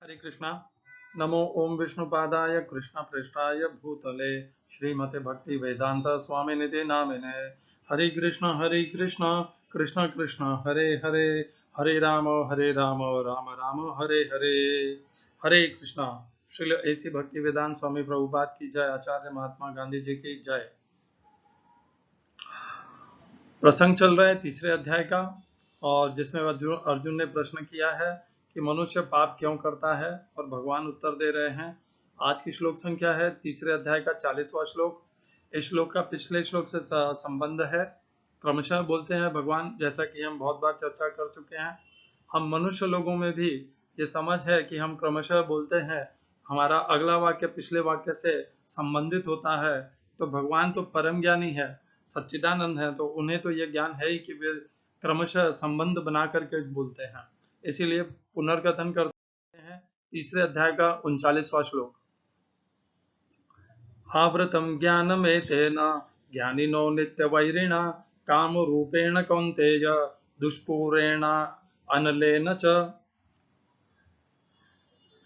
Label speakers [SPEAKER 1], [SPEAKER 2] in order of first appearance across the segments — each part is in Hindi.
[SPEAKER 1] हरे कृष्णा। नमो ओम विष्णुपादाय कृष्ण पृष्ठाय भूतले श्रीमते भक्ति वेदांत स्वामी निधि नामिने। हरे कृष्ण कृष्ण कृष्ण हरे हरे, हरे राम राम राम हरे हरे। हरे कृष्णा। श्री ऐसी भक्ति वेदांत स्वामी प्रभुपाद की जय। आचार्य महात्मा गांधी जी की जय। प्रसंग चल रहा है तीसरे अध्याय का, और जिसमें अर्जुन ने प्रश्न किया है कि मनुष्य पाप क्यों करता है, और भगवान उत्तर दे रहे हैं। आज की श्लोक संख्या है तीसरे अध्याय का 40वां श्लोक। इस श्लोक का पिछले श्लोक से संबंध है। क्रमशः बोलते हैं भगवान, जैसा कि हम बहुत बार चर्चा कर चुके हैं, हम मनुष्य लोगों में भी ये समझ है कि हम क्रमशः बोलते हैं, हमारा अगला वाक्य पिछले वाक्य से संबंधित होता है। तो भगवान तो परम ज्ञानी है, सच्चिदानंद है, तो उन्हें तो यह ज्ञान है ही कि वे क्रमशः संबंध बना करके बोलते हैं। इसीलिए पुनर्कथन करते हैं तीसरे अध्याय का 39वां श्लोक। आवृतम ज्ञानमेतेन ज्ञानिनो नित्यवैरिणा काम रूपेण कौन्तेय दुष्पूरेण अनलेन च।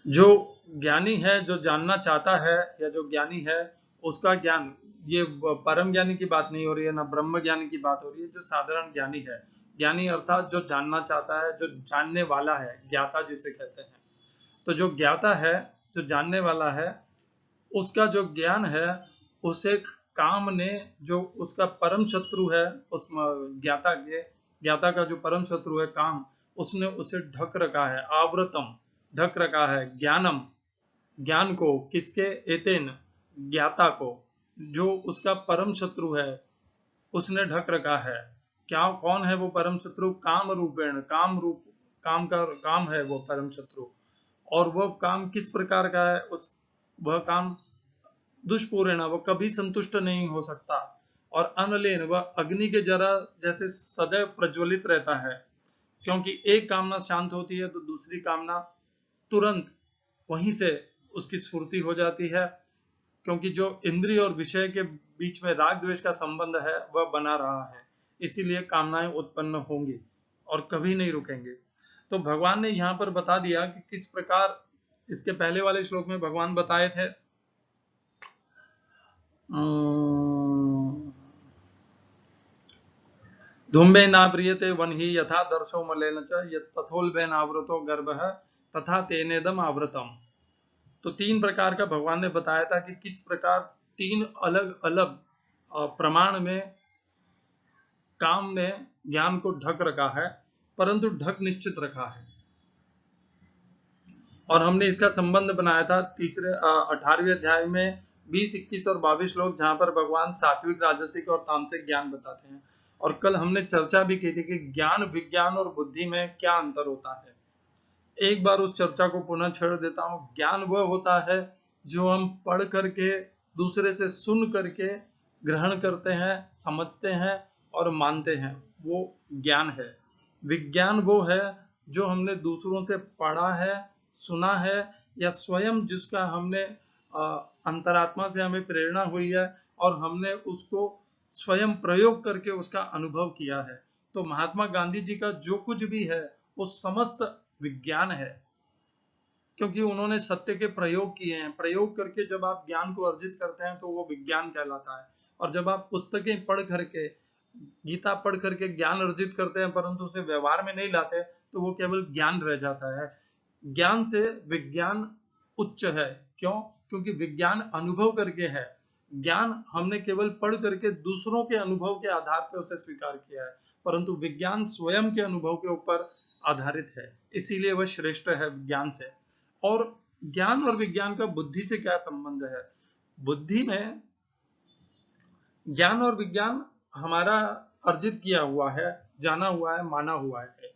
[SPEAKER 1] जो ज्ञानी है, जो जानना चाहता है, या जो ज्ञानी है, उसका ज्ञान, ये परम ज्ञानी की बात नहीं हो रही है, ना ब्रह्म ज्ञानी की बात हो रही है, जो साधारण ज्ञानी है। ज्ञानी अर्थात जो जानना चाहता है, जो जानने वाला है, ज्ञाता जिसे कहते हैं। तो जो ज्ञाता है, जो जानने वाला है, उसका जो ज्ञान है, उसे काम ने, जो उसका परम शत्रु है, उस ज्ञाता का जो परम शत्रु है काम, उसने उसे ढक रखा है। आवृतम, ढक रखा है। ज्ञानम, ज्ञान को, किसके? एतेन, ज्ञाता को, जो उसका परम शत्रु है, उसने ढक रखा है। क्या, कौन है वो परम शत्रु? काम रूपेण, काम रूप, काम का काम है वो परम शत्रु। और वो काम किस प्रकार का है? वह काम दुष्पूर्ण, वह कभी संतुष्ट नहीं हो सकता। और अनलेन, वह अग्नि के जरा जैसे सदैव प्रज्वलित रहता है। क्योंकि एक कामना शांत होती है तो दूसरी कामना तुरंत वहीं से उसकी स्फूर्ति हो जाती है। क्योंकि जो इंद्रिय और विषय के बीच में राग द्वेष का संबंध है वह बना रहा है, इसीलिए कामनाएं उत्पन्न होंगी और कभी नहीं रुकेंगे। तो भगवान ने यहाँ पर बता दिया कि किस प्रकार, इसके पहले वाले श्लोक में भगवान बताए थे, धूम्बे ना प्रियते वन्हि यथा दर्शो मलेन च तथोल्बेन आवृतो गर्भः तथा तेनेदम आवृतम। तो तीन प्रकार का भगवान ने बताया था कि किस प्रकार तीन अलग अलग प्रमाण में काम ने ज्ञान को ढक रखा है, परंतु ढक निश्चित रखा है। और हमने इसका संबंध बनाया था तीसरे 18वें अध्याय में 20, 21 और 22 श्लोक, जहां पर भगवान सात्विक, राजसिक और तामसिक ज्ञान बताते हैं। और कल हमने चर्चा भी की थी कि ज्ञान, विज्ञान और बुद्धि में क्या अंतर होता है। एक बार उस चर्चा को पुनः छेड़ देता हूं। ज्ञान वह होता है जो हम पढ़ करके, दूसरे से सुन करके ग्रहण करते हैं, समझते हैं और मानते हैं, वो ज्ञान है। विज्ञान वो है जो हमने दूसरों से पढ़ा है, सुना है, या स्वयं जिसका हमने अंतरात्मा से हमें प्रेरणा हुई है और हमने उसको स्वयं प्रयोग करके उसका अनुभव किया है। तो महात्मा गांधी जी का जो कुछ भी है वो समस्त विज्ञान है, क्योंकि उन्होंने सत्य के प्रयोग किए हैं। प्रयोग करके जब आप ज्ञान को अर्जित करते हैं तो वो विज्ञान कहलाता है। और जब आप पुस्तकें पढ़ करके, गीता पढ़ करके ज्ञान अर्जित करते हैं परंतु उसे व्यवहार में नहीं लाते, तो वो केवल ज्ञान रह जाता है। ज्ञान से विज्ञान उच्च है। क्यों? क्योंकि विज्ञान अनुभव करके है। ज्ञान हमने केवल पढ़ करके दूसरों के अनुभव के आधार पर उसे स्वीकार किया है, परंतु विज्ञान स्वयं के अनुभव के ऊपर आधारित है, इसीलिए वह श्रेष्ठ है विज्ञान से। और ज्ञान और विज्ञान का बुद्धि से क्या संबंध है? बुद्धि में ज्ञान और विज्ञान हमारा अर्जित किया हुआ है, जाना हुआ है, माना हुआ है।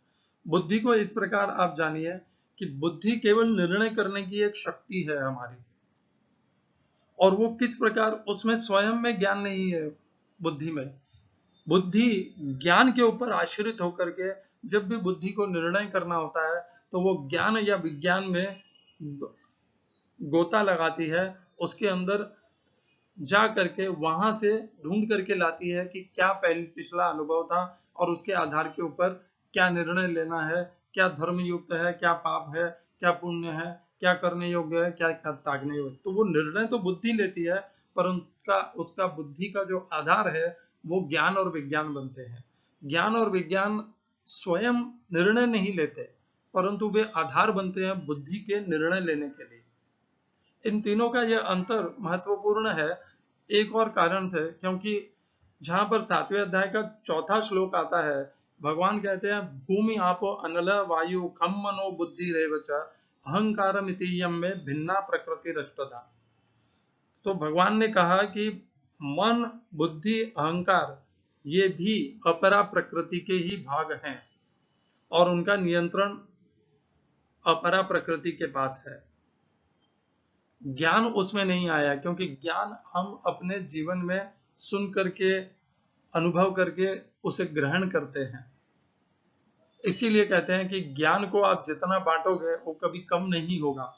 [SPEAKER 1] बुद्धि को इस प्रकार आप जानिए कि बुद्धि केवल निर्णय करने की एक शक्ति है हमारी, और वो किस प्रकार, उसमें स्वयं में ज्ञान नहीं है। बुद्धि में, बुद्धि ज्ञान के ऊपर आश्रित होकर के जब भी बुद्धि को निर्णय करना होता है तो वो ज्ञान या विज्ञान में गोता लगाती है, उसके अंदर जा करके वहां से ढूंढ करके लाती है कि क्या पिछला अनुभव था और उसके आधार के ऊपर क्या निर्णय लेना है, क्या धर्म युक्त है, क्या पाप है, क्या पुण्य है, क्या करने योग्य है, क्या त्यागने योग्य। तो वो निर्णय तो बुद्धि लेती है, पर उनका उसका बुद्धि का जो आधार है वो ज्ञान और विज्ञान बनते हैं। ज्ञान और विज्ञान स्वयं निर्णय नहीं लेते, परंतु वे आधार बनते हैं बुद्धि के निर्णय लेने के लिए। इन तीनों का यह अंतर महत्वपूर्ण है एक और कारण से, क्योंकि जहां पर 7वें अध्याय का 4था श्लोक आता है, भगवान कहते हैं भूमि आपो अनल वायु खम मनो बुद्धि रेवच अहंकार मितीयम में भिन्ना प्रकृति रष्टदा। तो भगवान ने कहा कि मन, बुद्धि, अहंकार ये भी अपरा प्रकृति के ही भाग हैं और उनका नियंत्रण अपरा प्रकृति के पास है। ज्ञान उसमें नहीं आया, क्योंकि ज्ञान हम अपने जीवन में सुन करके, अनुभव करके उसे ग्रहण करते हैं। इसीलिए कहते हैं कि ज्ञान को आप जितना बांटोगे वो कभी कम नहीं होगा,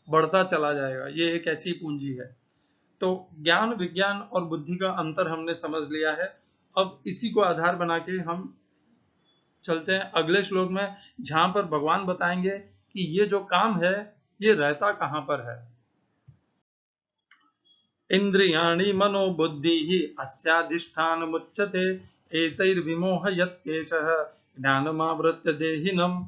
[SPEAKER 1] बढ़ता चला जाएगा। ये एक ऐसी पूंजी है। तो ज्ञान, विज्ञान और बुद्धि का अंतर हमने समझ लिया है। अब इसी को आधार बना के हम चलते हैं अगले श्लोक में, जहां पर भगवान बताएंगे कि ये जो काम है ये रहता कहां पर है। इंद्रियाणि मनो बुद्धिः अस्याधिष्ठानमुच्यते एतैर्विमोहयत्येषः ज्ञानमावृत्य देहिनम्।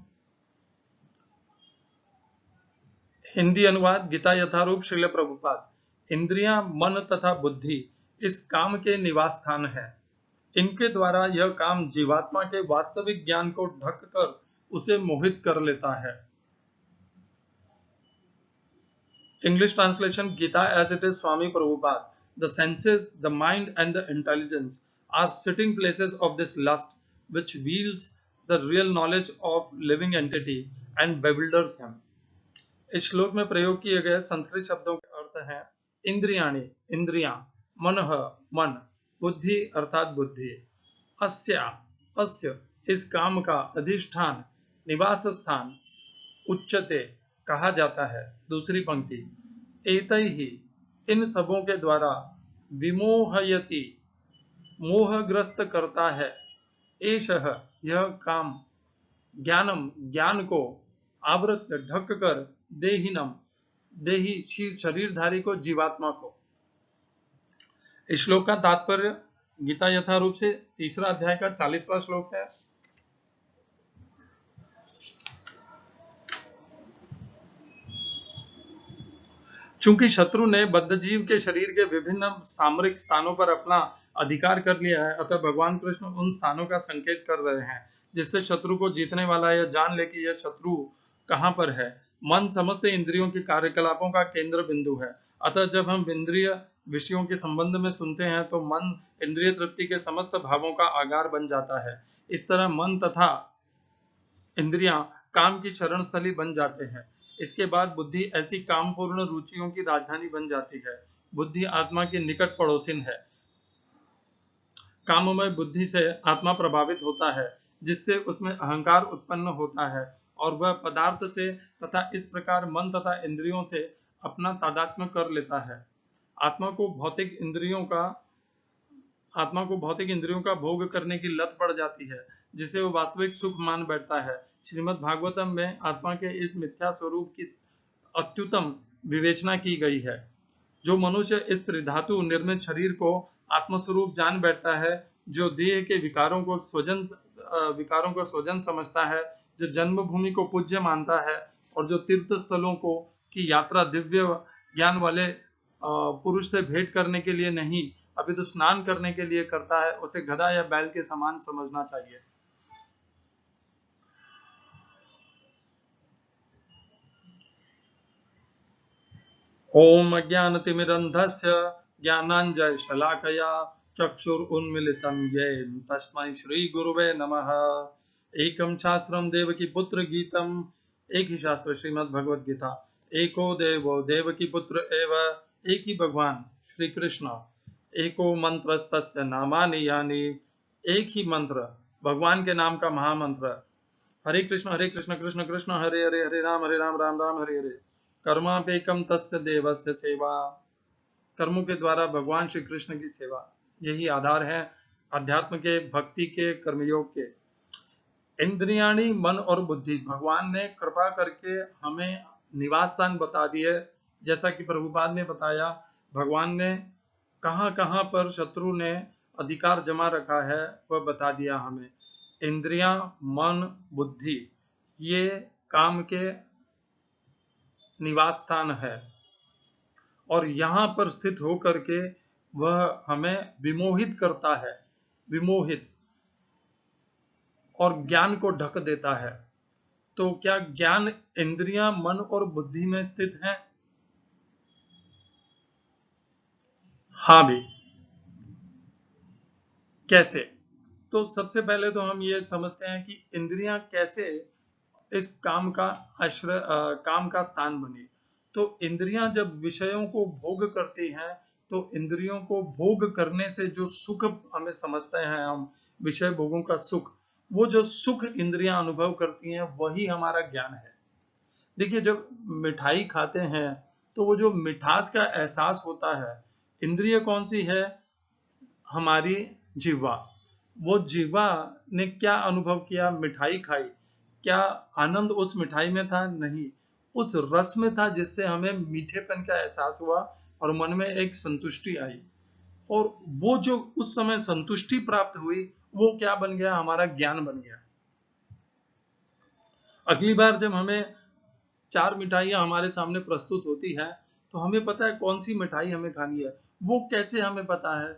[SPEAKER 1] हिंदी अनुवाद गीता यथारूप श्रील प्रभुपाद। इंद्रियां, मन तथा बुद्धि इस काम के निवास स्थान है। इनके द्वारा यह काम जीवात्मा के वास्तविक ज्ञान को ढक कर उसे मोहित कर लेता है। English translation Gita as it is Swami Prabhupada. The senses, the mind and the intelligence are sitting places of this lust which wields the real knowledge of living entity and bewilders him. इस श्लोक में प्रयोग किए गए संस्कृत शब्दों के अर्थ हैं इंद्रियाणि, इंद्रियां, मनः, मन, बुद्धि अर्थात बुद्धि, अस्या, अस्य, इस काम का, अधिष्ठान, निवास स्थान, उच्चते, कहा जाता है। दूसरी पंक्ति, एतैहि, इन सबों के द्वारा, विमोहयति, मोहग्रस्त करता है, एषः, यह काम, ज्ञानम, ज्ञान को, आवृत, ढक कर, देहिनम, देही शरीरधारी को, जीवात्मा को। इस श्लोक का तात्पर्य गीता यथारूप से 3रा अध्याय का 40वां श्लोक है। चूंकि शत्रु ने बद्धजीव के शरीर के विभिन्न सामरिक स्थानों पर अपना अधिकार कर लिया है, अतः भगवान कृष्ण उन स्थानों का संकेत कर रहे हैं जिससे शत्रु को जीतने वाला यह जान ले कि यह शत्रु कहां पर है। मन समस्त इंद्रियों के कार्यकलापों का केंद्र बिंदु है, अतः जब हम इंद्रिय विषयों के संबंध में सुनते हैं तो मन इंद्रिय तृप्ति के समस्त भावों का आगार बन जाता है। इस तरह मन तथा इंद्रियां काम की शरण स्थली बन जाते हैं। इसके बाद बुद्धि ऐसी कामपूर्ण रुचियों की राजधानी बन जाती है। बुद्धि आत्मा की निकट पड़ोसिन है। काममय बुद्धि से आत्मा प्रभावित होता है, जिससे उसमें अहंकार उत्पन्न होता है और वह पदार्थ से तथा इस प्रकार मन तथा इंद्रियों से अपना तादात्म्य कर लेता है। आत्मा को भौतिक इंद्रियों का भोग करने की लत पड़ जाती है, जिसे वो वास्तविक सुख मान बैठता है। श्रीमद् भागवतम में आत्मा के इस मिथ्या स्वरूप की अत्युत्तम विवेचना की गई है। जो मनुष्य इस त्रिधातु निर्मित शरीर को आत्मस्वरूप जान बैठता है, जो देह के विकारों को स्वजन समझता है, जो जन्मभूमि को पूज्य मानता है और जो तीर्थ स्थलों को की यात्रा दिव्य ज्ञान वाले पुरुष से भेंट करने के लिए नहीं अभी तो स्नान करने के लिए करता है, उसे गधा या बैल के समान समझना चाहिए। ओम अज्ञानतिमिरन्धस्य ज्ञानाञ्जय शलाकया चक्षुरुन्मीलितं येन तस्मै श्री गुरुवे नमः। एकम शास्त्रम देवकी पुत्र गीतम, एक ही शास्त्र श्रीमद् भगवद गीता। एको देवो देवकी पुत्र एव, एक ही भगवान श्री कृष्ण। एको मंत्रस्तस्य नामानि यानि, एक ही मंत्र भगवान के नाम का महामंत्र। हरे कृष्ण कृष्ण कृष्ण हरे हरे, हरे राम राम राम हरे हरे। कर्मापेकम तस्य देवस्य सेवा, कर्मों के द्वारा भगवान श्री कृष्ण की सेवा, यही आधार है अध्यात्म के, भक्ति के, कर्मयोग के। इंद्रियाणी, मन और बुद्धि, भगवान ने कृपा करके हमें निवास स्थान बता दिए, जैसा कि प्रभुपाद ने बताया, भगवान ने कहाँ कहाँ पर शत्रु ने अधिकार जमा रखा है वह बता दिया हमें। इंद्रियां, मन, बुद्धि, ये काम के निवास स्थान है, और यहाँ पर स्थित होकर के वह हमें विमोहित करता है, विमोहित, और ज्ञान को ढक देता है। तो क्या ज्ञान इंद्रियां, मन और बुद्धि में स्थित है? हाँ भी। कैसे? तो सबसे पहले तो हम ये समझते हैं कि इंद्रियां कैसे इस काम का आश्रय, काम का स्थान बनी। तो इंद्रियां जब विषयों को भोग करती हैं, तो इंद्रियों को भोग करने से जो सुख हमें समझते हैं हम, विषय भोगों का सुख, वो जो सुख इंद्रियां अनुभव करती हैं वही हमारा ज्ञान है। देखिए, जब मिठाई खाते हैं तो वो जो मिठास का एहसास होता है, इंद्रिय कौन सी है? हमारी जिह्वा। वो जिह्वा ने क्या अनुभव किया? मिठाई खाई। क्या आनंद उस मिठाई में था? नहीं, उस रस में था, जिससे हमें मीठेपन का एहसास हुआ और मन में एक संतुष्टि आई। और वो जो उस समय संतुष्टि प्राप्त हुई, वो क्या बन गया? हमारा ज्ञान बन गया। अगली बार जब हमें 4 मिठाइयाँ हमारे सामने प्रस्तुत होती हैं, तो हमें पता है कौन सी मिठाई हमें खानी है। वो कैसे हमें पता है?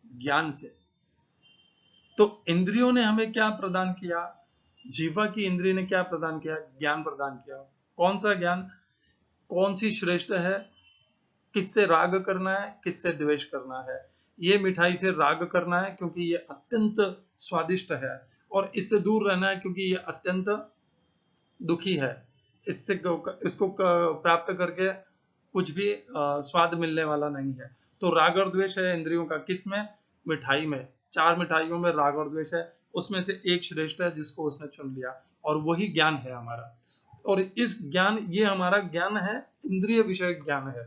[SPEAKER 1] ज्ञान से। तो इंद्रियों ने हमें क्या प्रदान किया? जीवा की इंद्रिय ने क्या प्रदान किया? ज्ञान प्रदान किया। कौन सा ज्ञान? कौन सी श्रेष्ठ है? किससे राग करना है, किससे द्वेष करना है? ये मिठाई से राग करना है क्योंकि ये अत्यंत स्वादिष्ट है, और इससे दूर रहना है क्योंकि ये अत्यंत दुखी है। इसको प्राप्त करके कुछ भी स्वाद मिलने वाला नहीं है। तो राग और द्वेष है इंद्रियों का, किसमें? मिठाई में। 4 मिठाइयों में राग और द्वेष है, उसमें से एक श्रेष्ठ है जिसको उसने चुन लिया, और वही ज्ञान है हमारा। और इस ज्ञान, ये हमारा ज्ञान है, इंद्रिय विषय ज्ञान है।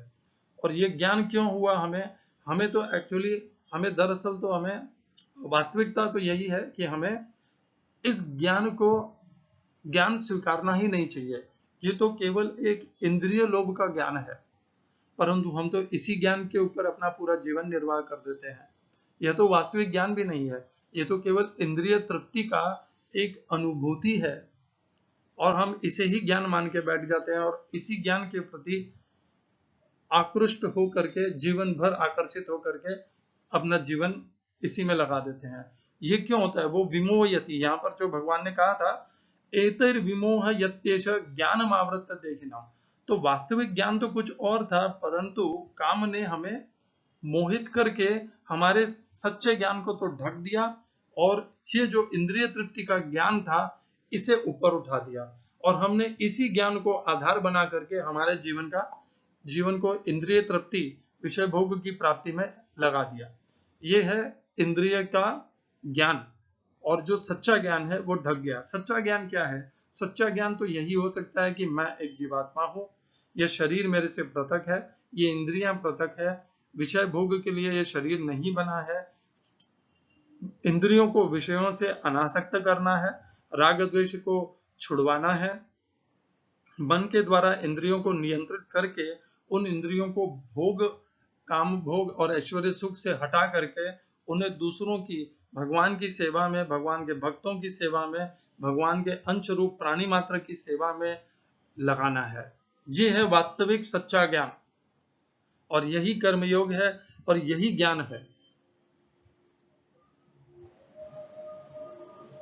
[SPEAKER 1] और ये ज्ञान क्यों हुआ हमें? हमें तो एक्चुअली, हमें दरअसल तो हमें वास्तविकता तो यही है कि हमें इस ज्ञान को, ज्ञान स्वीकारना ही नहीं चाहिए। ये तो केवल एक इंद्रिय लोभ का ज्ञान है, परंतु हम तो इसी ज्ञान के ऊपर अपना पूरा जीवन निर्वाह कर देते हैं। यह तो वास्तविक ज्ञान भी नहीं है, ये तो केवल इंद्रिय तृप्ति का एक अनुभूति है, और हम इसे ही ज्ञान मान के बैठ जाते हैं, और इसी ज्ञान के प्रति आकृष्ट होकर के, जीवन भर आकर्षित होकर के अपना जीवन इसी में लगा देते हैं। ये क्यों होता है? वो विमोहयति, यहाँ पर जो भगवान ने कहा था, एतैर विमोह यत्येष ज्ञानम आवृत्त देखिना। तो वास्तविक ज्ञान तो कुछ और था, परंतु काम ने हमें मोहित करके हमारे सच्चे ज्ञान को तो ढक दिया, और ये जो इंद्रिय तृप्ति का ज्ञान था, इसे ऊपर उठा दिया, और हमने इसी ज्ञान को आधार बना करके हमारे जीवन को इंद्रिय तृप्ति, विषय भोग की प्राप्ति में लगा दिया। ये है इंद्रिय का ज्ञान, और जो सच्चा ज्ञान है वो ढक गया। सच्चा ज्ञान क्या है? सच्चा ज्ञान तो यही हो सकता है कि मैं एक जीवात्मा हूं, यह शरीर मेरे से पृथक है, ये इंद्रियां पृथक है, विषय भोग के लिए यह शरीर नहीं बना है, इंद्रियों को विषयों से अनासक्त करना है, राग द्वेष को छुड़वाना है, मन के द्वारा इंद्रियों को नियंत्रित करके उन इंद्रियों को भोग, काम भोग और ऐश्वर्य सुख से हटा करके उन्हें दूसरों की, भगवान की सेवा में, भगवान के भक्तों की सेवा में, भगवान के अंश रूप प्राणी मात्र की सेवा में लगाना है। ये है वास्तविक सच्चा ज्ञान, और यही कर्मयोग है, और यही ज्ञान है।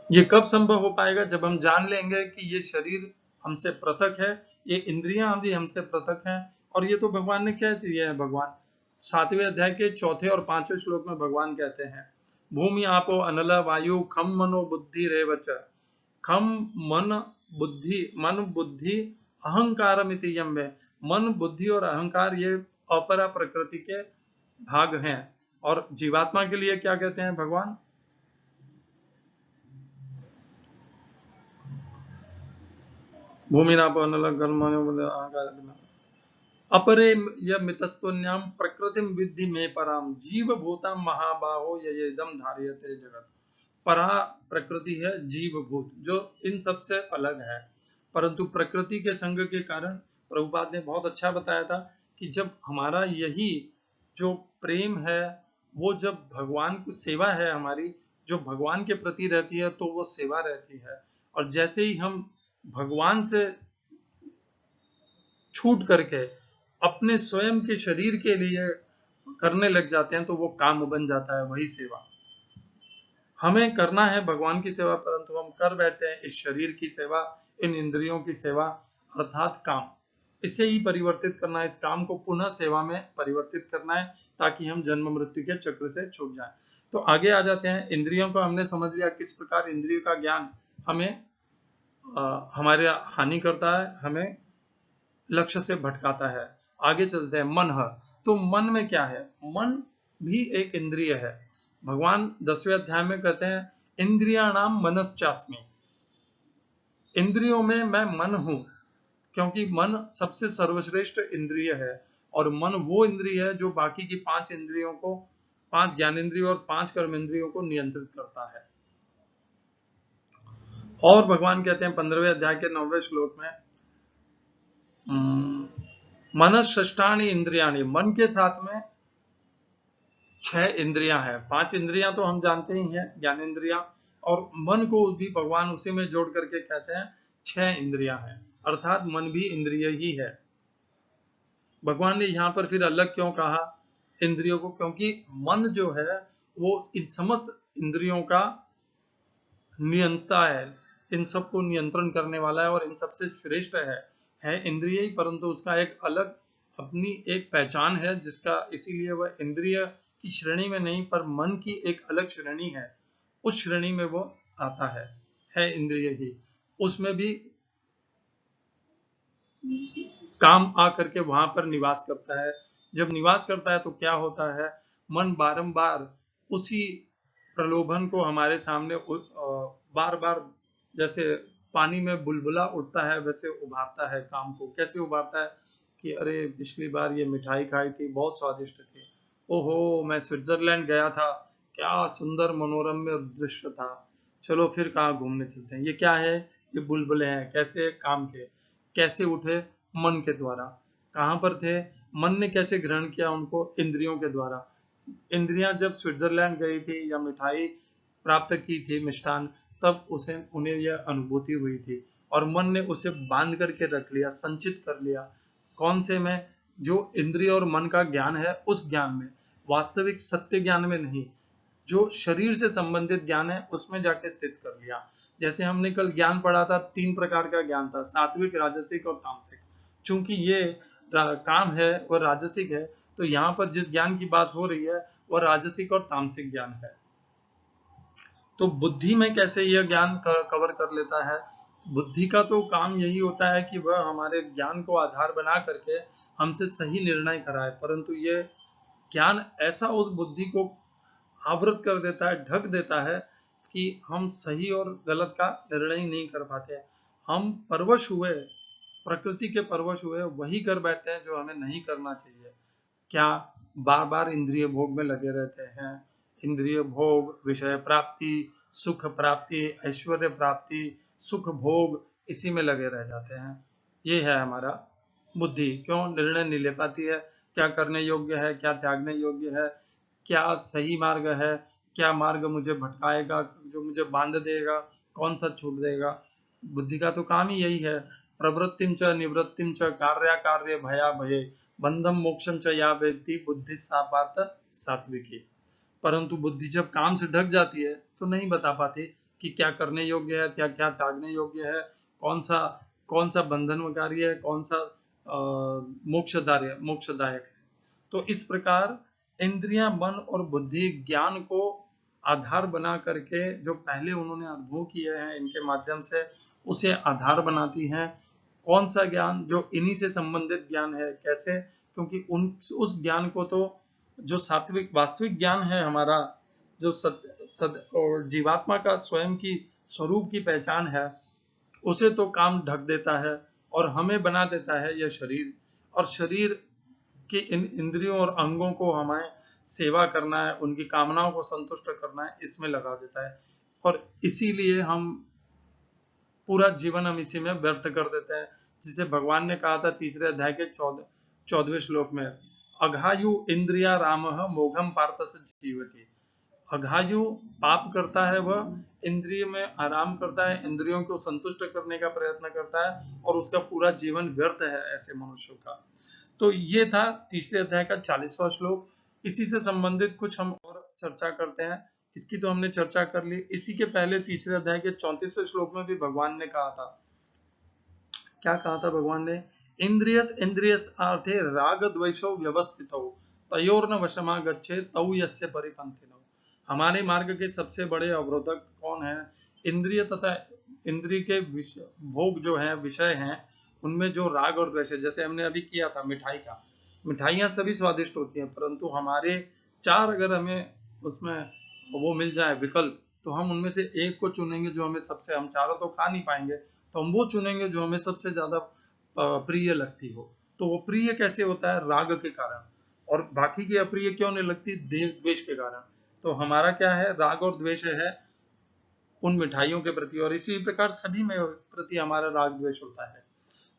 [SPEAKER 1] ये कब संभव हो पाएगा? जब हम जान लेंगे कि ये शरीर हमसे पृथक है, ये इंद्रियां भी हमसे पृथक हैं। और ये तो भगवान ने क्या चाहिए है? भगवान 7वें अध्याय के 4थे और 5वें श्लोक में भगवान कहते हैं, भूमि आपो अनल वायु खम मनो बुद्धि रेवच। खम मन बुद्धि, मन बुद्धि अहंकार मिति यम में, मन बुद्धि और अहंकार ये अपरा प्रकृति के भाग हैं। और जीवात्मा के लिए क्या कहते हैं भगवान? अपरे मितस्तुन्याम प्रकृतिम विद्धि में पराम जीव भूतम महाबाहो ययेदम धार्यते जगत। परा प्रकृति है, जीव भूत जो इन सब से अलग है, परंतु प्रकृति के संग के कारण प्रभुपाद ने बहुत अच्छा बताया था कि जब हमारा यही जो प्रेम है वो जब भगवान की सेवा है हमारी जो भगवान के प्रति रहती है तो वो सेवा रहती है। और जैसे ही हम भगवान से छूट करके अपने स्वयं के शरीर के लिए करने लग जाते हैं तो वो काम बन जाता है, वही सेवा। हमें करना है भगवान की सेवा परंतु हम कर बैठे हैं इस शरीर की सेवा, इन इंद्रियों की सेवा अर्थात काम। इसे ही परिवर्तित करना है, इस काम को पुनः सेवा में परिवर्तित करना है ताकि हम जन्म मृत्यु के चक्र से छूट जाएं। तो आगे आ जाते हैं। इंद्रियों को हमने समझ लिया किस प्रकार इंद्रियों का ज्ञान हमें हमारे हानि करता है, हमें लक्ष्य से भटकाता है। आगे चलते हैं मन है। तो मन में क्या है? मन भी एक इंद्रिय है। भगवान 10वें अध्याय में कहते हैं इंद्रियाणाम मनश्चास्मि, इंद्रियों में मैं मन हूं, क्योंकि मन सबसे सर्वश्रेष्ठ इंद्रिय है और मन वो इंद्रिय है जो बाकी की 5 इंद्रियों को, 5 ज्ञानेंद्रियों और 5 कर्मेंद्रियों को नियंत्रित करता है। और भगवान कहते हैं 15वें अध्याय के 9वें श्लोक में मनःषष्ठानि इंद्रियाणि, मन के साथ में 6 इंद्रियां हैं। 5 इंद्रियां तो हम जानते ही हैं ज्ञानेंद्रियां, और मन को भी भगवान उसी में जोड़ करके कहते हैं 6 इंद्रियां हैं, अर्थात मन भी इंद्रिय ही है। भगवान ने यहाँ पर फिर अलग क्यों कहा इंद्रियों को? क्योंकि मन जो है वो इन समस्त इंद्रियों का नियंता है, इन सबको नियंत्रण करने वाला है और इन सबसे श्रेष्ठ है इंद्रिय ही, परंतु उसका एक अलग अपनी एक पहचान है जिसका, इसीलिए वह इंद्रिय की श्रेणी में नहीं पर मन की एक अलग श्रेणी है, उस श्रेणी में वो आता है इंद्रिय ही। उसमें भी काम आकर के वहां पर निवास करता है। जब निवास करता है तो क्या होता है? मन बारंबार उसी प्रलोभन को हमारे सामने बार बार, जैसे पानी में बुलबुला उठता है वैसे उभारता है काम को। कैसे उभारता है कि अरे पिछली बार ये मिठाई खाई थी, बहुत स्वादिष्ट थी, ओहो मैं स्विट्जरलैंड गया था, क्या सुंदर मनोरम्य दृश्य था, चलो फिर कहाँ घूमने चलते हैं। ये क्या है? ये बुलबुले हैं। कैसे? काम के। कैसे उठे? मन के द्वारा। कहाँ पर थे? मन ने कैसे ग्रहण किया उनको? इंद्रियों के द्वारा। इंद्रियां जब स्विट्जरलैंड गई थी या मिठाई प्राप्त की थी, मिष्ठान, तब उसे उन्हें यह अनुभूति हुई थी और मन ने उसे बांध करके रख लिया, संचित कर लिया। कौन से में? जो इंद्रिय और मन का ज्ञान है उस ज्ञान में, वास्तविक सत्य ज्ञान में नहीं। जो शरीर से संबंधित ज्ञान है उसमें जाके स्थित कर लिया। जैसे हमने कल ज्ञान पढ़ा था, 3 प्रकार का ज्ञान था, सात्विक, राजसिक और तामसिक। चूंकि ये काम है वह राजसिक है, तो यहाँ पर जिस ज्ञान की बात हो रही है वह राजसिक और तामसिक ज्ञान है। तो बुद्धि में कैसे यह ज्ञान कवर कर लेता है? बुद्धि का तो काम यही होता है कि वह हमारे ज्ञान को आधार बना करके हमसे सही निर्णय कराए, परंतु ये ज्ञान ऐसा उस बुद्धि को आवृत कर देता है, ढक देता है कि हम सही और गलत का निर्णय नहीं कर पाते। हम परवश हुए, प्रकृति के परवश हुए वही कर बैठते हैं जो हमें नहीं करना चाहिए। क्या? बार बार इंद्रिय भोग में लगे रहते हैं। इंद्रिय भोग, विषय प्राप्ति, सुख प्राप्ति, ऐश्वर्य प्राप्ति, सुख भोग, इसी में लगे रह जाते हैं। ये है हमारा बुद्धि। क्यों निर्णय नहीं ले पाती है? क्या करने योग्य है, क्या त्यागने योग्य है, क्या सही मार्ग है, क्या मार्ग मुझे भटकाएगा, जो मुझे बांध देगा, कौन सा छूट देगा। बुद्धि का तो काम ही यही है। प्रवृत्तिम च निवृत्तिम च कार्याकार्य भया भये बंधम मोक्षम च या वेत्ति बुद्धि सा पार्थ सात्विकी। परंतु बुद्धि जब काम से ढक जाती है तो नहीं बता पाती कि क्या करने योग्य है, क्या क्या त्यागने योग्य है, कौन सा बंधनकारी है, कौन सा मोक्षदायक है। तो इस प्रकार इंद्रियां, मन और बुद्धि ज्ञान को आधार बना करके, जो पहले उन्होंने अनुभव किए हैं इनके माध्यम से, उसे आधार बनाती हैं। कौन सा ज्ञान? जो इन्हीं से संबंधित ज्ञान है। कैसे? क्योंकि उस ज्ञान को तो, जो सात्विक वास्तविक ज्ञान है हमारा, जो सद और जीवात्मा का स्वयं की स्वरूप की पहचान है, उसे तो काम ढक देता है और हमें बना देता है यह शरीर। और शरीर कि इन इंद्रियों और अंगों को हमें सेवा करना है, उनकी कामनाओं को संतुष्ट करना है, इसमें लगा देता है। और इसीलिए हम पूरा जीवन हम इसी में व्यर्थ कर देते हैं। जिसे भगवान ने कहा था तीसरे अध्याय के 14वें श्लोक में, अघायु इंद्रिया रामः मोघम पार्थ स जीवति। अघायु पाप करता है, वह इंद्रिय में आराम करता है, इंद्रियों को संतुष्ट करने का प्रयत्न करता है और उसका पूरा जीवन व्यर्थ है ऐसे मनुष्यों का। तो ये था तीसरे अध्याय का 40वां श्लोक। इसी से संबंधित कुछ हम और चर्चा करते हैं। इसकी तो हमने चर्चा कर ली। इसी के पहले तीसरे अध्याय के 34वें श्लोक में भी भगवान ने कहा था, क्या कहा था भगवान ने, इंद्रियस इंद्रियस आर्थे राग द्वेषो व्यवस्थितो तयोर्न वशमा गच्छे तौ यस्य परिपंथिनो। हमारे मार्ग के सबसे बड़े अवरोधक कौन है? इंद्रिय तथा इंद्रिय के भोग जो है, विषय हैं, उनमें जो राग और द्वेष है। जैसे हमने अभी किया था मिठाई का, मिठाइयाँ सभी स्वादिष्ट होती हैं, परंतु हमारे चार अगर हमें उसमें वो मिल जाए विकल्प, तो हम उनमें से एक को चुनेंगे जो हमें सबसे, हम चारों तो खा नहीं पाएंगे, तो हम वो चुनेंगे जो हमें सबसे ज्यादा प्रिय लगती हो। तो वो प्रिय कैसे होता है? राग के कारण। और बाकी की अप्रिय क्यों नहीं लगती? देव द्वेष के कारण। तो हमारा क्या है? राग और द्वेष है उन मिठाइयों के प्रति, और इसी प्रकार सभी में प्रति हमारा राग द्वेष होता है।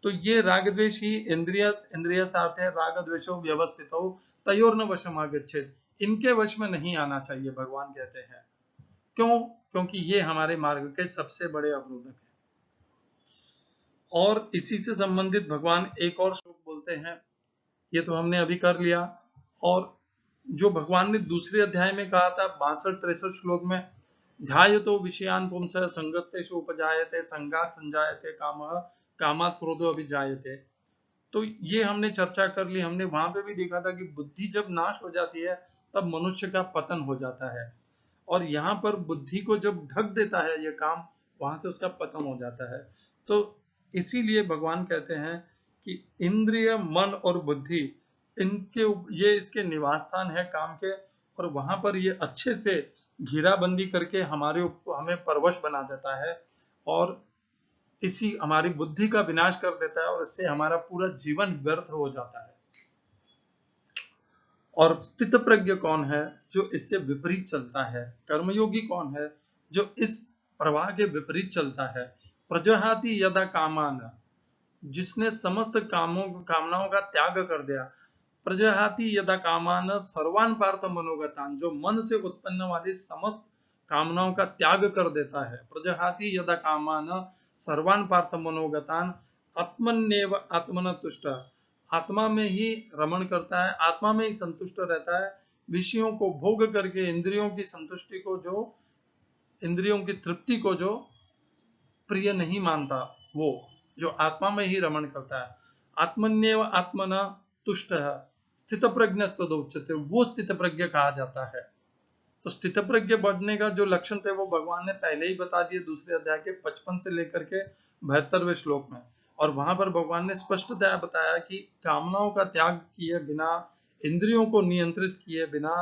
[SPEAKER 1] तो ये राग द्वेष ही इंद्रियसार्थ है, राग द्वेषो व्यवस्थितो तयोर्न वशम आगच्छेत्। इनके वश में नहीं आना चाहिए, भगवान कहते हैं। क्यों? क्योंकि ये हमारे मार्ग के सबसे बड़े अवरोधक हैं। और इसी से संबंधित भगवान एक और श्लोक बोलते हैं, ये तो हमने अभी कर लिया। और जो भगवान ने दूसरे अध्याय में कहा था 62-63 श्लोक में, ध्यायतो विषयान पुंसः संगतेषु उपजायते संगात् संजायते कामः कामात् क्रोधो अभिजायते। तो ये हमने चर्चा कर ली। हमने वहां पे भी देखा था कि बुद्धि जब नाश हो जाती है तब मनुष्य का पतन हो जाता है, और यहाँ पर बुद्धि को जब ढक देता है ये काम, वहां से उसका पतन हो जाता है। तो इसीलिए भगवान कहते हैं कि इंद्रिय, मन और बुद्धि, इनके ये इसके निवास स्थान है काम के, और वहां पर ये अच्छे से घेराबंदी करके हमें परवश बना देता है, और इसी हमारी बुद्धि का विनाश कर देता है, और इससे हमारा पूरा जीवन व्यर्थ हो जाता है। और स्थित प्रज्ञ कौन है? जो इससे विपरीत चलता है। कर्मयोगी कौन है? जो इस प्रवाह के विपरीत चलता है। प्रजहाति यदा कामान, जिसने समस्त कामनाओं का त्याग कर दिया। प्रजहाति यदा कामान सर्वान पार्थ मनोगतान, जो मन से उत्पन्न वाली समस्त कामनाओं का त्याग कर देता है। प्रजहाति यदा कामान सर्वान पार्थ मनोगतान आत्मन्येव आत्मन तुष्ट, आत्मा में ही रमण करता है, आत्मा में ही संतुष्ट रहता है। विषयों को भोग करके इंद्रियों की संतुष्टि को, जो इंद्रियों की तृप्ति को जो प्रिय नहीं मानता, वो जो आत्मा में ही रमण करता है। आत्मन्येव आत्मना तुष्ट स्थित प्रज्ञ उच्यते, वो स्थित प्रज्ञ कहा जाता है। तो स्थित प्रज्ञ बढ़ने का जो लक्षण थे वो भगवान ने पहले ही बता दिए दूसरे अध्याय के 55 से लेकर के 72वें श्लोक में। और वहां पर भगवान ने स्पष्टतया बताया कि कामनाओं का त्याग किए बिना, इंद्रियों को नियंत्रित किए बिना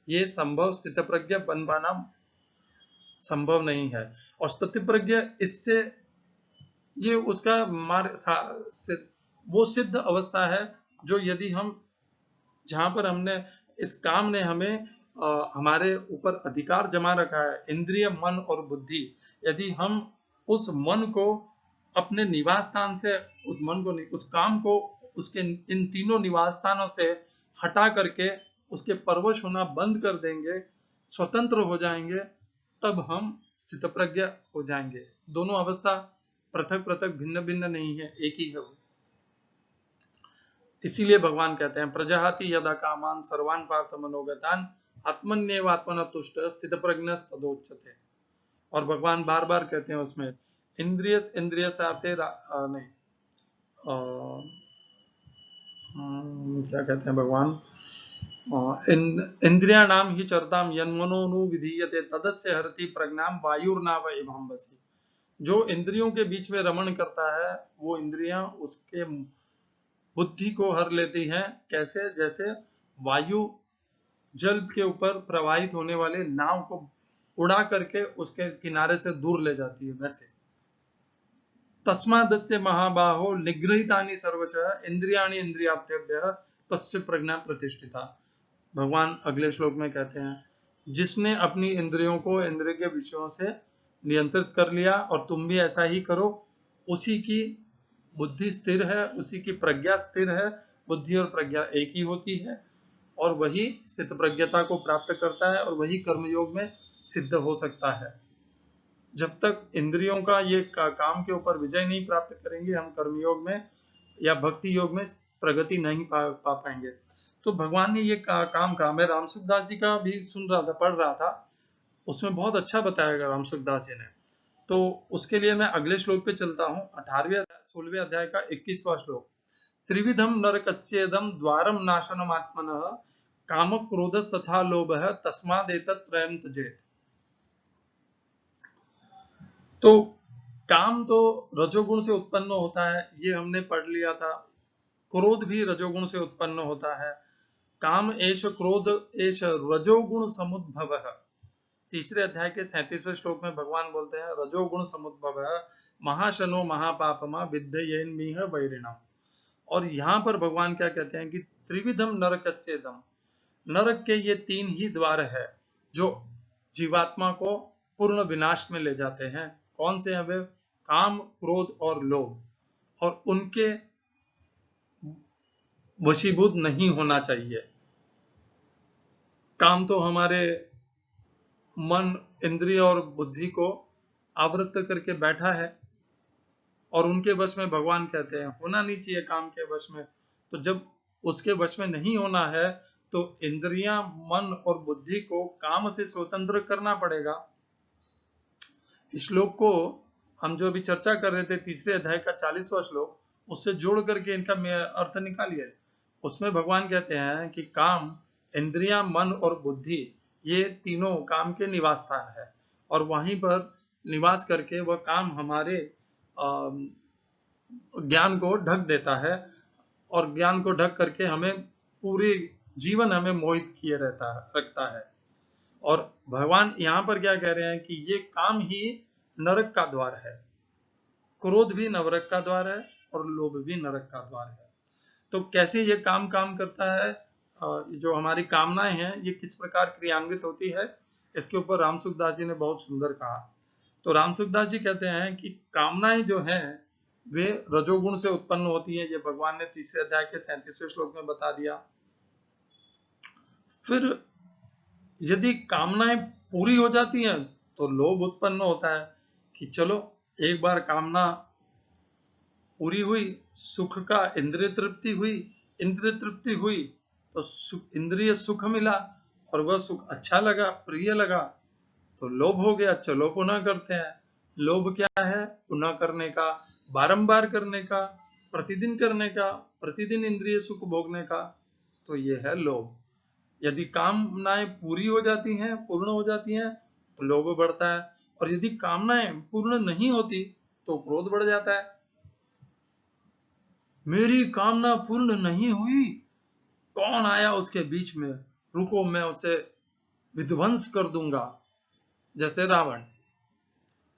[SPEAKER 1] ये संभव, स्थित प्रज्ञ बन पाना संभव नहीं है। और स्थित प्रज्ञ इससे ये उसका वो सिद्ध अवस्था है, जो यदि हम, जहां पर हमने इस काम ने हमें हमारे ऊपर अधिकार जमा रखा है, इंद्रिय, मन और बुद्धि, यदि हम उस मन को अपने निवास स्थान से, उस मन को नहीं, उस काम को उसके इन तीनों निवास स्थानों से हटा करके उसके परवश होना बंद कर देंगे, स्वतंत्र हो जाएंगे, तब हम स्थितप्रज्ञ हो जाएंगे। दोनों अवस्था पृथक पृथक भिन्न भिन्न नहीं है, एक ही है वो। इसीलिए भगवान कहते हैं प्रजहाति यदा कामान सर्वान पार्थ मनोगतान आत्मन्येव आत्मन तुष्ट स्थित प्रज्ञ तदोच्यते। और भगवान बार बार कहते हैं उसमें, इंद्रिय साथे नहीं, क्या कहते हैं भगवान, इंद्रिया नाम ही चरताम यन्मनोनु विधीयते तदस्य हरति प्रज्ञाम वायुर्नाव एवं बसी। जो इंद्रियों के बीच में रमण करता है, वो इंद्रियां उसके बुद्धि को हर लेती हैं। कैसे? जैसे वायु जल के ऊपर प्रवाहित होने वाले नाव को उड़ा करके उसके किनारे से दूर ले जाती है, वैसे। तस्मादस्य महाबाहो निगृहीतानि सर्वशः इंद्रियाणि इंद्रियार्थेभ्यः तस्य प्रज्ञा प्रतिष्ठिता। भगवान अगले श्लोक में कहते हैं, जिसने अपनी इंद्रियों को इंद्रिय के विषयों से नियंत्रित कर लिया, और तुम भी ऐसा ही करो, उसी की बुद्धि स्थिर है, उसी की प्रज्ञा स्थिर है, बुद्धि और प्रज्ञा एक ही होती है, और वही स्थित प्रज्ञता को प्राप्त करता है और वही कर्मयोग में सिद्ध हो सकता है। जब तक इंद्रियों का ये काम के ऊपर विजय नहीं प्राप्त करेंगे, हम कर्मयोग में या भक्ति योग में प्रगति नहीं पा पाएंगे। तो भगवान ने ये काम कहा। मैं रामसुखदास जी का भी सुन रहा था, पढ़ रहा था, उसमें बहुत अच्छा बताया गया रामसुखदास जी ने। तो उसके लिए मैं अगले श्लोक पे चलता हूँ, 16वें अध्याय का 21वां श्लोक। त्रिविधम नरकस्येदम द्वारम नाशनम आत्मनः काम क्रोधस तथा लोभः तस्मादेतत् त्रयं त्यजेत्। तो काम तो रजोगुण से उत्पन्न होता है, ये हमने पढ़ लिया था। क्रोध भी रजोगुण से उत्पन्न होता है। काम एष क्रोध एष रजोगुण समुद्भवः। तीसरे अध्याय के 37वें श्लोक में भगवान बोलते हैं रजोगुण समुद्भवः महाशनो महापापमा विद्धयेन्मिह वैरिणम्। और यहाँ पर भगवान क्या कहते हैं कि त्रिविधम नरकस्येदम, नरक के ये 3 ही द्वार है जो जीवात्मा को पूर्ण विनाश में ले जाते हैं। कौन से हैं वे? काम, क्रोध और लोभ, और उनके वशीभूत नहीं होना चाहिए। काम तो हमारे मन, इंद्रिय और बुद्धि को आवृत करके बैठा है, और उनके वश में भगवान कहते हैं होना नहीं चाहिए काम के वश में। तो जब उसके वश में नहीं होना है तो इंद्रियां, मन और बुद्धि को काम से स्वतंत्र करना पड़ेगा। इस श्लोक को हम जो अभी चर्चा कर रहे थे, तीसरे अध्याय का 40वां श्लोक, उससे जोड़ करके इनका अर्थ निकालिए। उसमें भगवान कहते हैं कि काम, इंद्रियां, मन और बुद्धि, ये तीनों काम के निवास स्थान है, और वहीं पर निवास करके वह काम हमारे ज्ञान को ढक देता है, और ज्ञान को ढक करके हमें पूरे जीवन हमें मोहित किए रखता है। और भगवान यहाँ पर क्या कह रहे हैं कि ये काम ही नरक का द्वार है। क्रोध भी नरक का द्वार है और लोभ भी नरक का द्वार है। तो कैसे ये काम करता है, जो हमारी कामनाएं हैं ये किस प्रकार क्रियान्वित होती है, इसके ऊपर रामसुखदास जी ने बहुत सुंदर कहा। तो रामसुखदास जी कहते हैं कि कामनाएं जो हैं वे रजोगुण से उत्पन्न होती हैं। ये भगवान ने तीसरे अध्याय के 37वें श्लोक में बता दिया। फिर यदि कामनाएं पूरी हो जाती हैं तो लोभ उत्पन्न होता है कि चलो एक बार कामना पूरी हुई, सुख का इंद्रिय तृप्ति हुई तो इंद्रिय सुख मिला और वह सुख अच्छा लगा, प्रिय लगा, तो लोभ हो गया, चलो पुनः करते हैं। लोभ क्या है? पुनः करने का, बारंबार करने का, प्रतिदिन करने का, प्रतिदिन इंद्रिय सुख भोगने का, तो ये है लोभ। यदि कामनाएं पूरी हो जाती हैं, पूर्ण हो जाती हैं, तो लोभ बढ़ता है, और यदि कामनाएं पूर्ण नहीं होती तो क्रोध बढ़ जाता है। मेरी कामना पूर्ण नहीं हुई, कौन आया उसके बीच में, रुको मैं उसे विध्वंस कर दूंगा। जैसे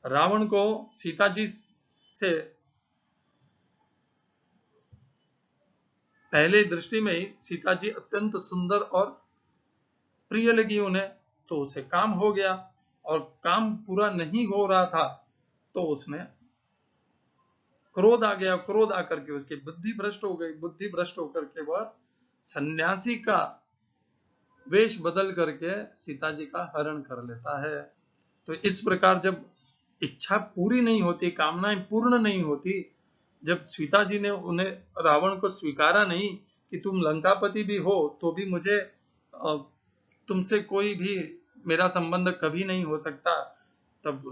[SPEAKER 1] रावण को सीता जी से पहले दृष्टि में ही सीता जी अत्यंत सुंदर और प्रिय लगी उन्हें, तो उसे काम हो गया, और काम पूरा नहीं हो रहा था तो उसने क्रोध आ गया। क्रोध आकर के उसकी बुद्धि भ्रष्ट हो गई। बुद्धि भ्रष्ट होकर के वह सन्यासी का वेश बदल करके सीता जी का हरण कर लेता है। तो इस प्रकार जब इच्छा पूरी नहीं होती, कामनाएं पूर्ण नहीं होती, जब सीता जी ने उन्हें, रावण को स्वीकारा नहीं कि तुम लंकापति भी हो तो भी मुझे तुमसे कोई भी मेरा संबंध कभी नहीं हो सकता, तब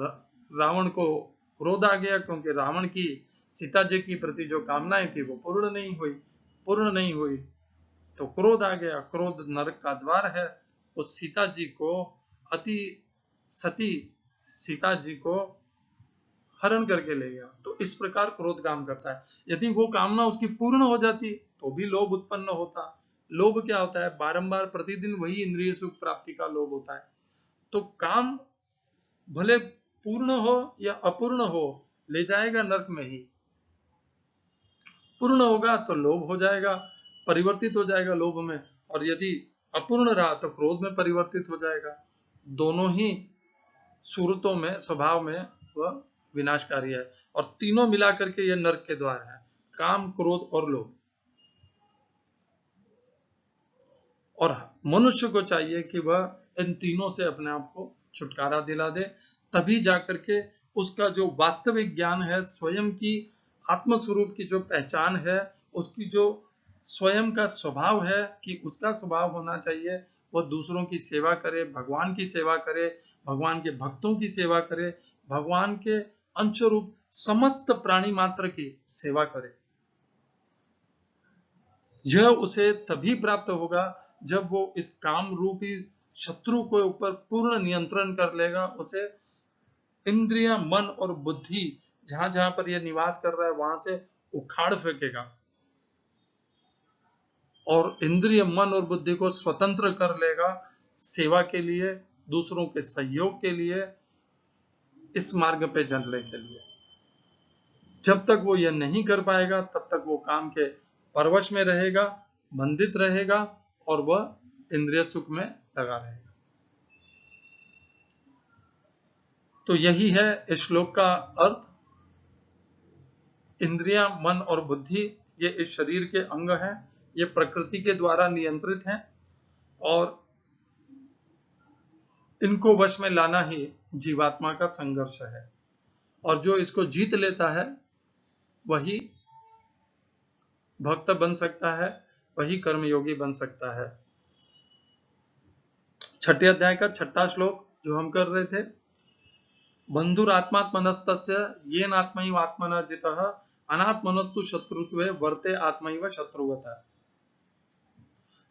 [SPEAKER 1] रावण को क्रोध आ गया, क्योंकि रावण की सीता जी की प्रति जो कामनाएं थी वो पूर्ण नहीं हुई, तो क्रोध आ गया। क्रोध नरक का द्वार है। उस सीता जी को, अति सती सीता जी को हरण करके ले गया। तो इस प्रकार क्रोध काम करता है। यदि वो कामना उसकी पूर्ण हो जाती तो भी लोभ उत्पन्न होता। लोभ क्या होता है? बारंबार प्रतिदिन वही इंद्रिय सुख प्राप्ति का लोभ होता है। तो काम भले पूर्ण हो या अपूर्ण हो, ले जाएगा नरक में ही। पूर्ण होगा तो लोभ हो जाएगा, परिवर्तित हो जाएगा लोभ में, और यदि अपूर्ण रहा तो क्रोध में परिवर्तित हो जाएगा। दोनों ही सूरतों में, स्वभाव में वह विनाशकारी है, और तीनों मिलाकर के यह नरक के द्वार है। काम, क्रोध और लोभ। और मनुष्य को चाहिए कि वह इन तीनों से अपने आप को छुटकारा दिला दे, तभी जाकर के उसका जो वास्तविक ज्ञान है, स्वयं की आत्मस्वरूप की जो पहचान है, उसकी जो स्वयं का स्वभाव है कि उसका स्वभाव होना चाहिए वह दूसरों की सेवा करे, भगवान की सेवा करे, भगवान के भक्तों की सेवा करे, भगवान के अंशरूप समस्त प्राणी मात्र की सेवा करे। यह उसे तभी प्राप्त होगा जब वो इस काम रूपी शत्रु के ऊपर पूर्ण नियंत्रण कर लेगा। उसे इंद्रिय, मन और बुद्धि जहां जहां पर यह निवास कर रहा है वहां से उखाड़ फेंकेगा और इंद्रिय, मन और बुद्धि को स्वतंत्र कर लेगा सेवा के लिए, दूसरों के सहयोग के लिए, इस मार्ग पे चलने के लिए। जब तक वो यह नहीं कर पाएगा तब तक वो काम के परवश में रहेगा, बंधित रहेगा और वह इंद्रिय सुख में लगा रहेगा। तो यही है इस श्लोक का अर्थ। इंद्रियां, मन और बुद्धि ये इस शरीर के अंग हैं, ये प्रकृति के द्वारा नियंत्रित हैं और इनको वश में लाना ही जीवात्मा का संघर्ष है। और जो इसको जीत लेता है वही भक्त बन सकता है, वही कर्मयोगी बन सकता है। छठे अध्याय का छठा श्लोक जो हम कर रहे थे, बंधुरात्मात्मनस्तस्य येन आत्मैव आत्मना जितः अनात्मनस्तु शत्रुत्वे वर्ते आत्मैव शत्रुवतः।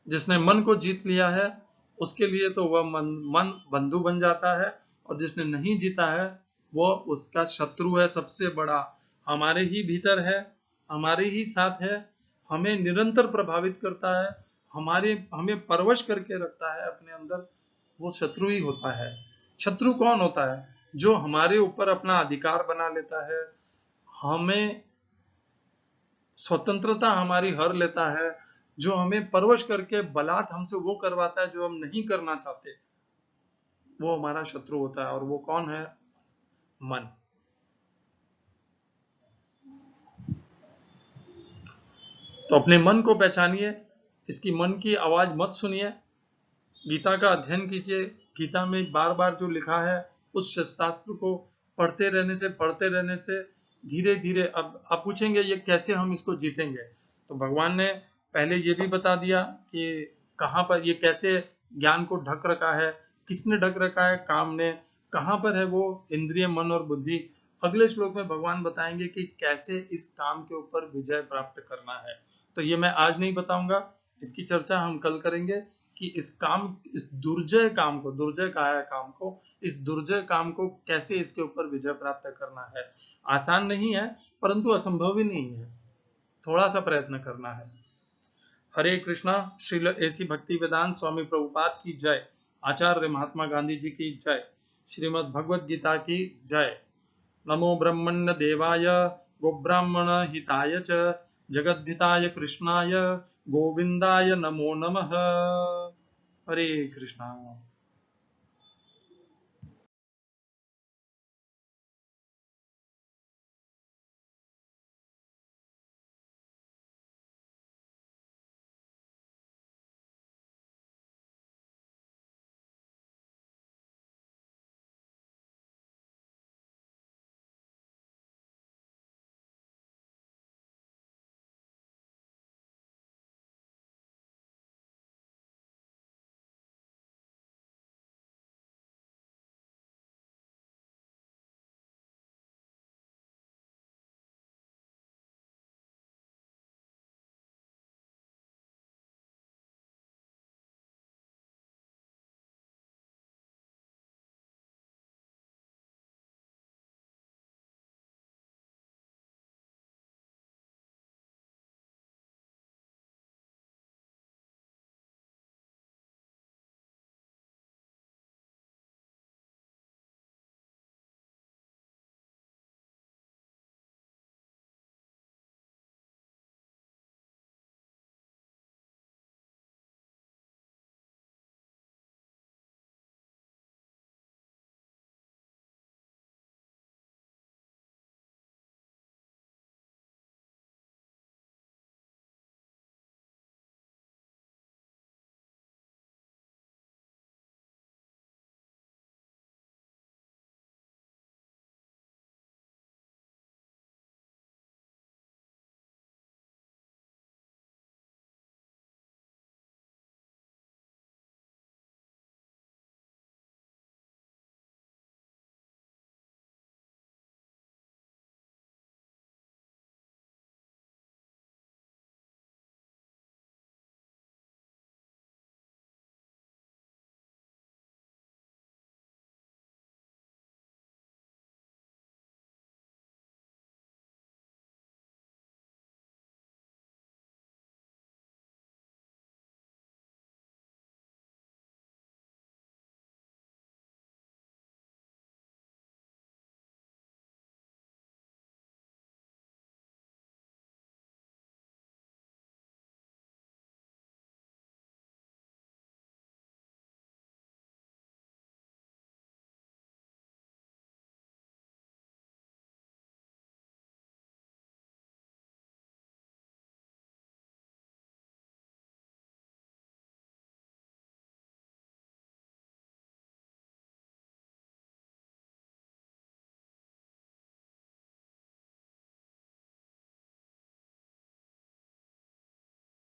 [SPEAKER 1] जिसने मन को जीत लिया है उसके लिए तो वह मन बंधु बन जाता है, और जिसने नहीं जीता है वह उसका शत्रु है, सबसे बड़ा। हमारे ही भीतर है, हमारे ही साथ है, हमें निरंतर प्रभावित करता है, हमें परवश करके रखता है अपने अंदर, वो शत्रु ही होता है। शत्रु कौन होता है? जो हमारे ऊपर अपना अधिकार बना लेता है, हमें स्वतंत्रता हमारी हर लेता है, जो हमें परवश करके बलात् हमसे वो करवाता है जो हम नहीं करना चाहते, वो हमारा शत्रु होता है। और वो कौन है? मन। तो अपने मन को पहचानिए, इसकी मन की आवाज मत सुनिए, गीता का अध्ययन कीजिए। गीता में बार बार जो लिखा है उस शास्त्र को पढ़ते रहने से धीरे धीरे, अब आप पूछेंगे ये कैसे हम इसको जीतेंगे, तो भगवान ने पहले ये भी बता दिया कि कहां पर ये कैसे ज्ञान को ढक रखा है, किसने ढक रखा है, काम ने। कहां पर है वो इंद्रिय, मन और बुद्धि? अगले श्लोक में भगवान बताएंगे कि कैसे इस काम के ऊपर विजय प्राप्त करना है। तो ये मैं आज नहीं बताऊंगा, इसकी चर्चा हम कल करेंगे कि इस दुर्जय काम को, दुर्जय कहा है काम को, इस दुर्जय काम को कैसे इसके ऊपर विजय प्राप्त करना है। आसान नहीं है परंतु असंभव भी नहीं है, थोड़ा सा प्रयत्न करना है। हरे कृष्णा। श्रील एसी भक्ति वेदांत स्वामी प्रभुपाद की जय। आचार्य महात्मा गांधी जी की जय। श्रीमद् भगवद गीता की जय। नमो ब्रह्मण्य देवाय गोब्राह्मण हिताय च जगद्धिताय कृष्णाय गोविंदाय नमो नमः। हरे कृष्णा।